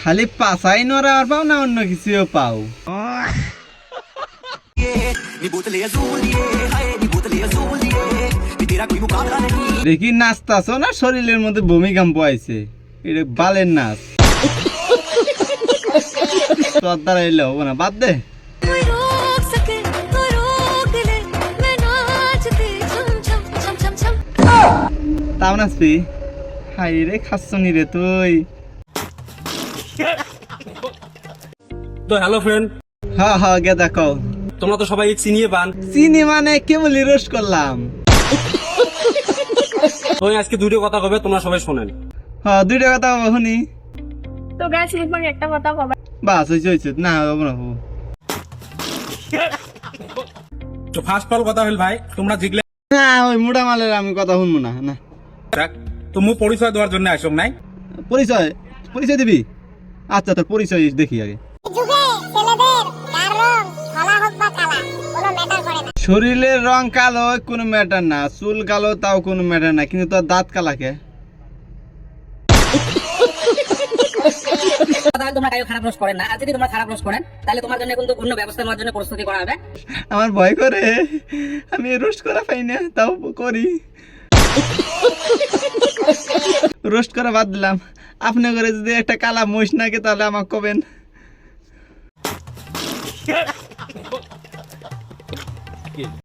খালি পাছাই নড়া আর পাও না অন্য কিছুও পাও। দেখি নাচতাছ না শরীরের মধ্যে ভূমিকম্প আইছে, এটা বালের নাচ। তোর দ্বারা এলে হবো না, বাদ দে। তাও নাচবি? হাই রে খাচ্ছনি রে তুই। তো হ্যালো ফ্রেন্ড, হ্যাঁ হ্যাঁ গে দেখো। তোমরা তো সবাই চিনিয়ে পান। চিনি মানে কেবলই রোস্ট করলাম। তো আজকে দুটো কথা কবে, তোমরা সবাই শোনেন। হ্যাঁ দুইটা কথা শুনি। তো গাইস মুখবাগে একটা কথা কবা। বাস হইছে হইছে, না হবো না হবো। তো ফার্স্ট অল কথা হল ভাই, তোমরা জিতলে না ওই মুড়া মালের আমি কথা শুনবো না। না তো মু পরিচয় দেওয়ার জন্য আসব নাই। পরিচয় পরিচয় দিবি? আচ্ছা তোর পরিচয় দেখি আগে। যুগে ছেলেদের কার রং ধলা হোক বা কালা কোনো ম্যাটার করে না। শরীরের রং কালো কোনো ম্যাটার না, চুল কালো তাও কোনো ম্যাটার না, কিন্তু তোর দাঁত কালাকে। তাহলে তোমরা কারো খারাপ রোজ করেন না, আর যদি তোমরা খারাপ রোজ করেন তাহলে তোমার জন্য কিন্তু অন্য ব্যবস্থা নেওয়ার জন্য প্রস্তুতি করা হবে। আমার ভয় করে, আমি রোস্ট করা পাই না, তাও করি। রোস্ট করা বাদ দিলাম। আপনি করে যদি একটা কালা মহিষ নাকে তাহলে আমাকে কবেন।